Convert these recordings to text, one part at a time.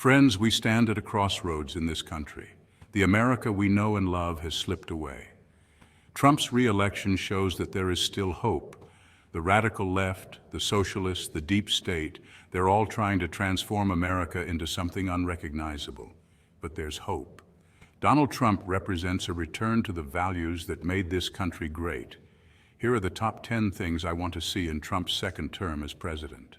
Friends, we stand at a crossroads in this country. The America we know and love has slipped away. Trump's re-election shows that there is still hope. The radical left, the socialists, the deep state, they're all trying to transform America into something unrecognizable. But there's hope. Donald Trump represents a return to the values that made this country great. Here are the top 10 things I want to see in Trump's second term as president.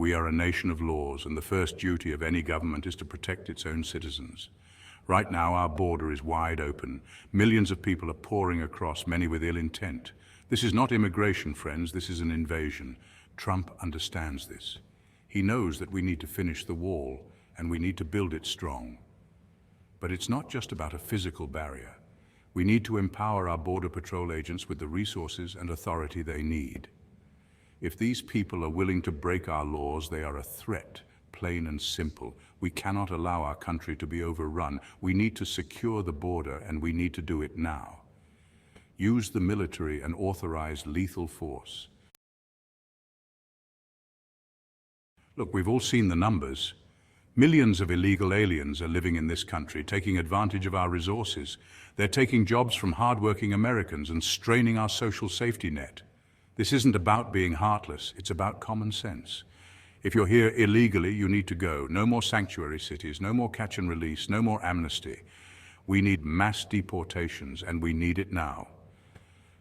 We are a nation of laws, and the first duty of any government is to protect its own citizens. Right now, our border is wide open. Millions of people are pouring across, many with ill intent. This is not immigration, friends, this is an invasion. Trump understands this. He knows that we need to finish the wall, and we need to build it strong. But it's not just about a physical barrier. We need to empower our Border Patrol agents with the resources and authority they need. If these people are willing to break our laws, they are a threat, plain and simple. We cannot allow our country to be overrun. We need to secure the border, and we need to do it now. Use the military and authorize lethal force. Look, we've all seen the numbers. Millions of illegal aliens are living in this country, taking advantage of our resources. They're taking jobs from hardworking Americans and straining our social safety net. This isn't about being heartless, it's about common sense. If you're here illegally, you need to go. No more sanctuary cities, no more catch and release, no more amnesty. We need mass deportations, and we need it now.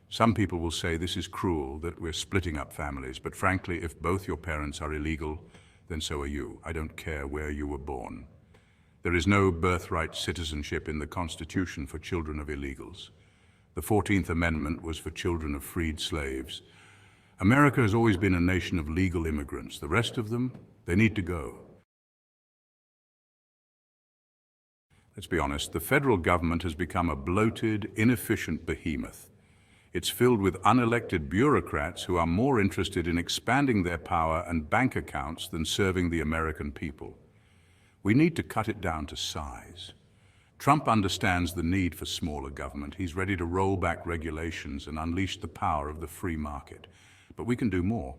Some people will say this is cruel, that we're splitting up families, but frankly, if both your parents are illegal, then so are you. I don't care where you were born. There is no birthright citizenship in the Constitution for children of illegals. The 14th Amendment was for children of freed slaves. America has always been a nation of legal immigrants. The rest of them, they need to go. Let's be honest, the federal government has become a bloated, inefficient behemoth. It's filled with unelected bureaucrats who are more interested in expanding their power and bank accounts than serving the American people. We need to cut it down to size. Trump understands the need for smaller government. He's ready to roll back regulations and unleash the power of the free market. But we can do more.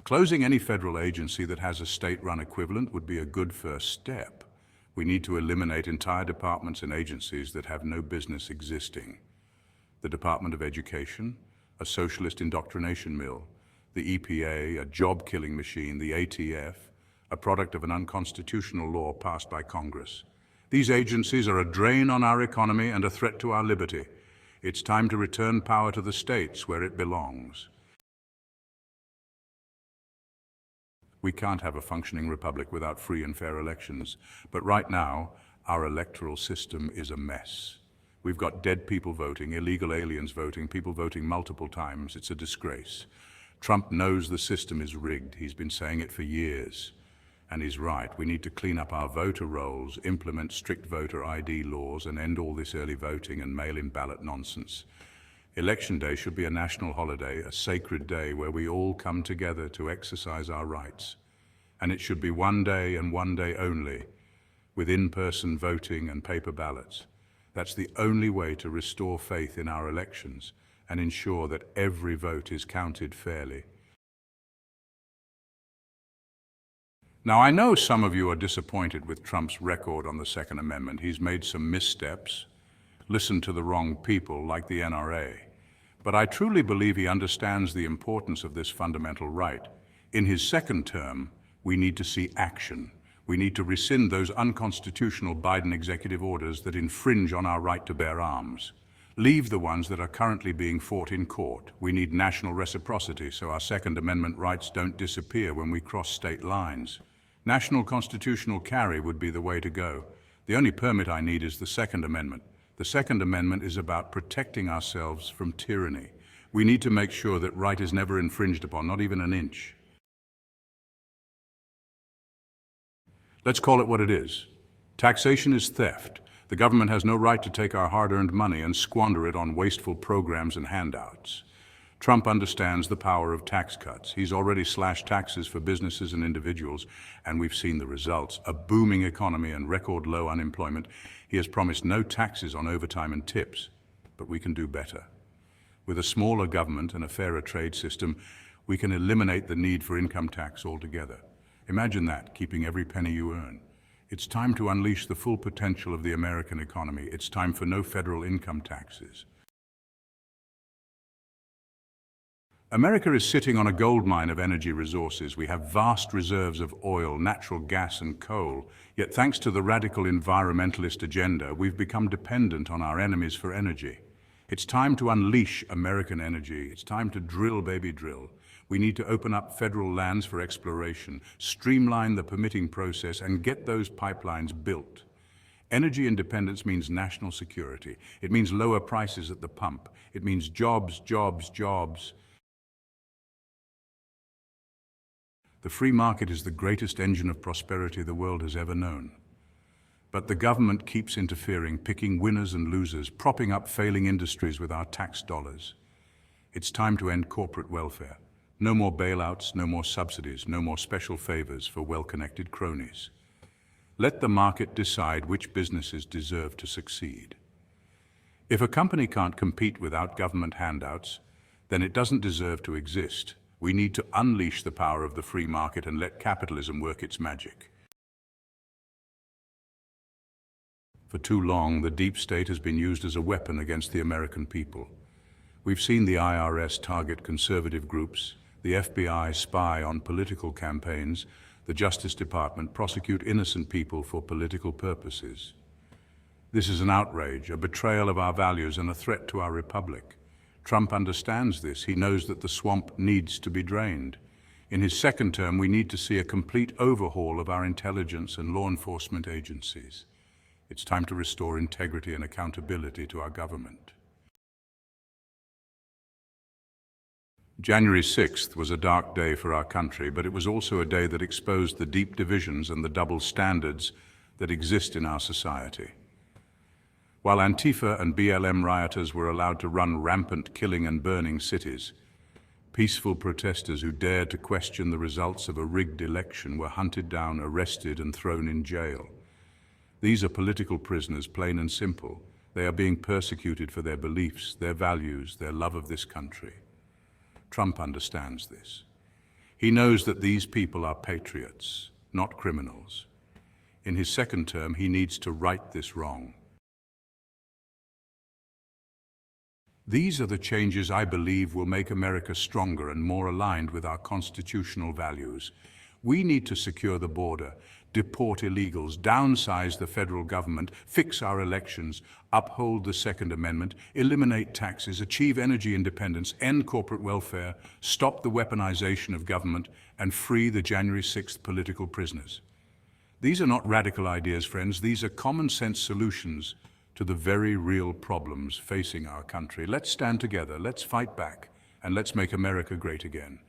Closing any federal agency that has a state-run equivalent would be a good first step. We need to eliminate entire departments and agencies that have no business existing. The Department of Education, a socialist indoctrination mill, the EPA, a job-killing machine, the ATF, a product of an unconstitutional law passed by Congress. These agencies are a drain on our economy and a threat to our liberty. It's time to return power to the states where it belongs. We can't have a functioning republic without free and fair elections, but right now, our electoral system is a mess. We've got dead people voting, illegal aliens voting, people voting multiple times. It's a disgrace. Trump knows the system is rigged. He's been saying it for years. And he's right. We need to clean up our voter rolls, implement strict voter ID laws, and end all this early voting and mail-in ballot nonsense. Election Day should be a national holiday, a sacred day where we all come together to exercise our rights. And it should be one day and one day only, with in-person voting and paper ballots. That's the only way to restore faith in our elections and ensure that every vote is counted fairly. Now, I know some of you are disappointed with Trump's record on the Second Amendment. He's made some missteps, listened to the wrong people like the NRA. But I truly believe he understands the importance of this fundamental right. In his second term, we need to see action. We need to rescind those unconstitutional Biden executive orders that infringe on our right to bear arms. Leave the ones that are currently being fought in court. We need national reciprocity so our Second Amendment rights don't disappear when we cross state lines. National constitutional carry would be the way to go. The only permit I need is the Second Amendment. The Second Amendment is about protecting ourselves from tyranny. We need to make sure that right is never infringed upon, not even an inch. Let's call it what it is. Taxation is theft. The government has no right to take our hard-earned money and squander it on wasteful programs and handouts. Trump understands the power of tax cuts. He's already slashed taxes for businesses and individuals, and we've seen the results. A booming economy and record low unemployment. He has promised no taxes on overtime and tips, but we can do better. With a smaller government and a fairer trade system, We can eliminate the need for income tax altogether. Imagine that, keeping every penny you earn. It's time to unleash the full potential of the American economy. It's time for no federal income taxes. America is sitting on a goldmine of energy resources. We have vast reserves of oil, natural gas and coal. Yet thanks to the radical environmentalist agenda, we've become dependent on our enemies for energy. It's time to unleash American energy. It's time to drill, baby, drill. We need to open up federal lands for exploration, streamline the permitting process, and get those pipelines built. Energy independence means national security. It means lower prices at the pump. It means jobs, jobs, jobs. The free market is the greatest engine of prosperity the world has ever known. But the government keeps interfering, picking winners and losers, propping up failing industries with our tax dollars. It's time to end corporate welfare. No more bailouts, no more subsidies, no more special favors for well-connected cronies. Let the market decide which businesses deserve to succeed. If a company can't compete without government handouts, then it doesn't deserve to exist. We need to unleash the power of the free market and let capitalism work its magic. For too long, the deep state has been used as a weapon against the American people. We've seen the IRS target conservative groups, the FBI spy on political campaigns, the Justice Department prosecute innocent people for political purposes. This is an outrage, a betrayal of our values and a threat to our republic. Trump understands this. He knows that the swamp needs to be drained. In his second term, we need to see a complete overhaul of our intelligence and law enforcement agencies. It's time to restore integrity and accountability to our government. January 6th was a dark day for our country, but it was also a day that exposed the deep divisions and the double standards that exist in our society. While Antifa and BLM rioters were allowed to run rampant, killing and burning cities, peaceful protesters who dared to question the results of a rigged election were hunted down, arrested and thrown in jail. These are political prisoners, plain and simple. They are being persecuted for their beliefs, their values, their love of this country. Trump understands this. He knows that these people are patriots, not criminals. In his second term, he needs to right this wrong. These are the changes I believe will make America stronger and more aligned with our constitutional values. We need to secure the border, deport illegals, downsize the federal government, fix our elections, uphold the Second Amendment, eliminate taxes, achieve energy independence, end corporate welfare, stop the weaponization of government, and free the January 6th political prisoners. These are not radical ideas, friends. These are common sense solutions to the very real problems facing our country. Let's stand together, let's fight back, and let's make America great again.